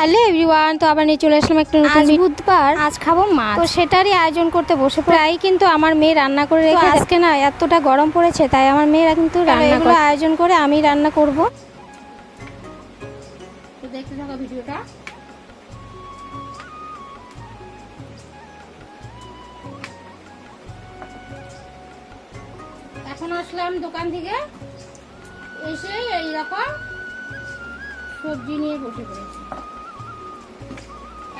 Hello everyone, তো আবার নিয়ে চলে আসলাম একটা নতুন বুধবার। আজ খাবো মাছ, তো সেটারই আয়োজন করতে বসে প্রায় কিন্তু আমার মেয়ে রান্না করে রেখে আজকে না এতটা গরম পড়েছে, তাই আমার মেয়েরা কিন্তু রান্নাগুলো আয়োজন করে আমি রান্না করব। তো দেখতে থাকো ভিডিওটা। এখন আসলাম দোকান থেকে, এসে এইরকম সবজি নিয়ে বসে পড়েছি।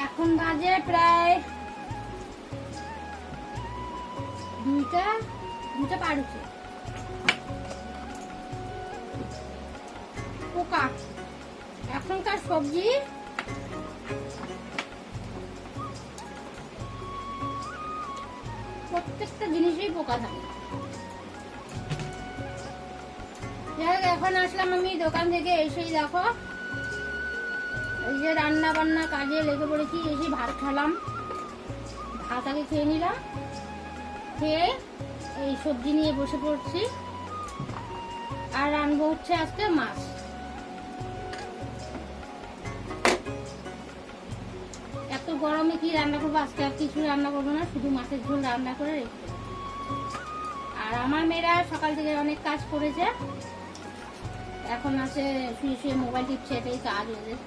এখন বাজে প্রায় দুইটা পার হচ্ছে। পোকা এখনকার সবজি প্রত্যেকটা জিনিসেই পোকা থাকে। এখন আসলাম আমি দোকান থেকে, এসেই দেখো এই যে রান্না বান্না কাজে লেগে পড়েছি। এসে ভাত খেলাম, ভাত আগে খেয়ে নিলাম, খেয়ে এই সবজি নিয়ে বসে পড়ছি। আর রান্না হচ্ছে আজকে মাছ। এত গরমে কি রান্না করবো, আজকে আর কিছু রান্না করবো না, শুধু মাছের ঝোল রান্না করে রেখে দেবো। আর আমার মেয়েরা সকাল থেকে অনেক কাজ করেছে, এখন আছে শুয়ে শুয়ে মোবাইল টিপছে, এটাই কাজ ওদের।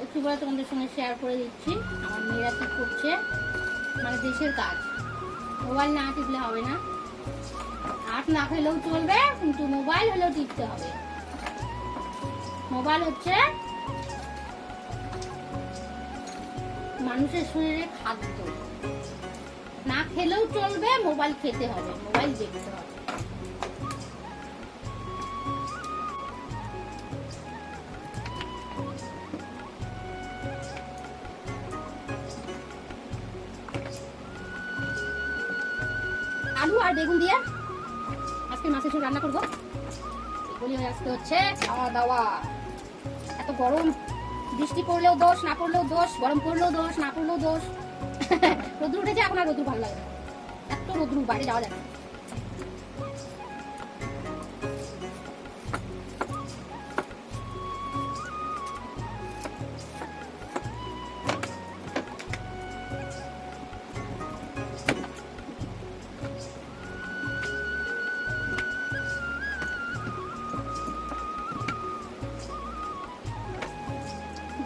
একটু পরে তোমাদের সঙ্গে শেয়ার করে দিচ্ছি আমার মেয়েরা কি করছে, মানে দেশের কাজ। মোবাইল না টিপলে হবে না, হাত না খেলেও চলবে, কিন্তু মোবাইল হলেও টিপতে হবে। মোবাইল হচ্ছে মানুষের শরীরে খাদ্য, না খেলেও চলবে, মোবাইল খেতে হবে, মোবাইল দেখতে হবে। আলু আর বেগুন দিয়ে আজকে মাছের ঝোল রান্না করবো। এগুলি আজকে হচ্ছে খাওয়া দাওয়া। এত গরম, বৃষ্টি পড়লেও দোষ, না পড়লেও দোষ, গরম পড়লেও দোষ, না পড়লেও দোষ। রোদ্রু উঠেছে, এখন আর রোদ্রু ভালো লাগে না, এত রোদ্রু, বাইরে যাওয়া যায় না।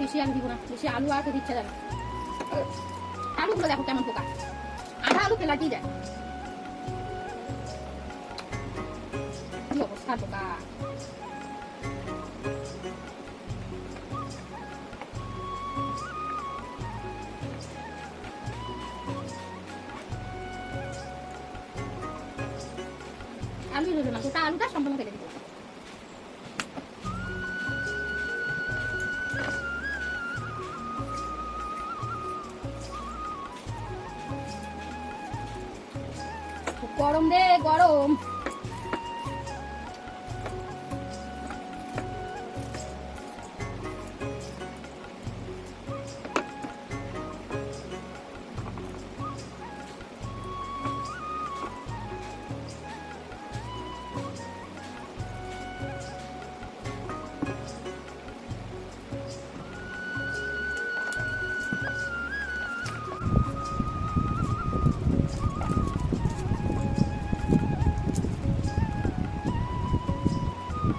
বেশি আলু দিব না, বেশি আলু আর খেতে ইচ্ছা যাবে। আলুগুলো দেখো কেমন পোকা, আধা আলু ফেলাতেই যায়। কি অবস্থা পোকা। আলু রইল না, গোটা আলুটা সম্পূর্ণ ফেলে দিব। গরম রে গরম।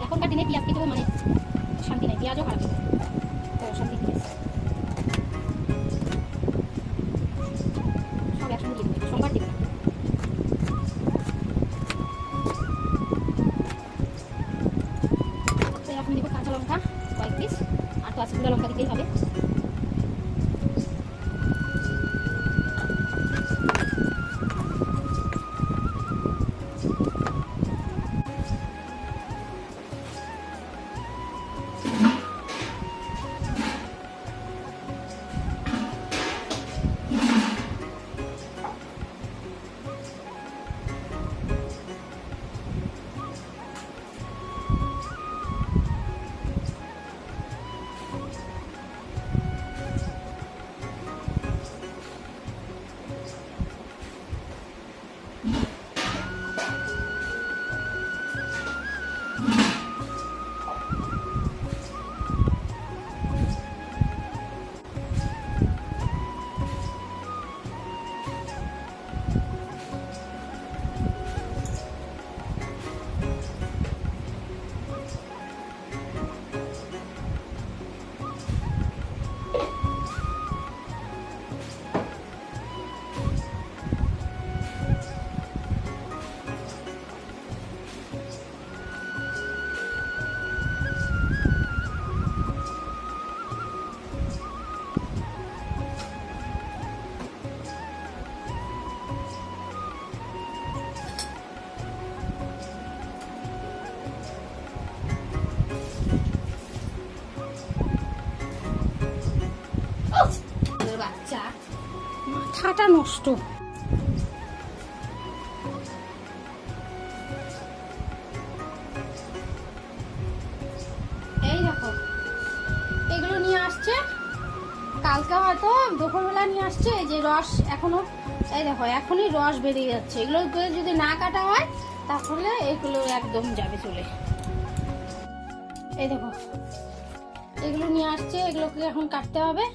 এখনকার দিনে পেঁয়াজ খেতেও মানে শান্তি নাই, পেঁয়াজও খারাপ খেতে, তো শান্তি নেই। সব একসঙ্গে দিয়ে দেবে, সোমবার দেবে। তো এখন দেবো কাঁচা লঙ্কা কয়েক পিস, আর তো আছে গুঁড়া লঙ্কা দিতেই হবে। পাতা নষ্ট। এই দেখো এগুলো নিয়ে আসছে, কালকে হয়তো দুপুরবেলা নিয়ে আসছে। এই যে রস এখনো, এই দেখো এখনই রস বেরিয়ে যাচ্ছে। এগুলো যদি না কাটা হয় তাহলে এগুলো একদম যাবে চলে। এই দেখো এগুলো নিয়ে আসছে, এগুলোকে এখন কাটতে হবে,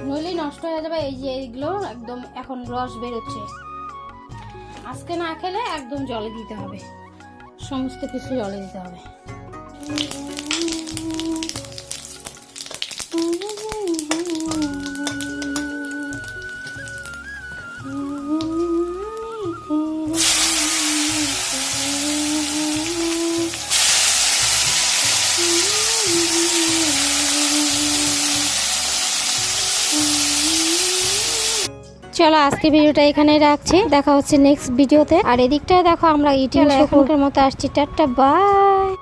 নইলেই নষ্ট হয়ে যাবে। এই যে এইগুলো একদম এখন রস বেরোচ্ছে, আজকে না খেলে একদম জলে দিতে হবে, সমস্ত কিছু জলে দিতে হবে। চলো আজকে ভিডিওটা এখানেই রাখছি, দেখা হচ্ছে নেক্সট ভিডিওতে। আর এদিকটায় দেখো আমরা ইটিং শুকুরের মতো আসছি। Tata bye.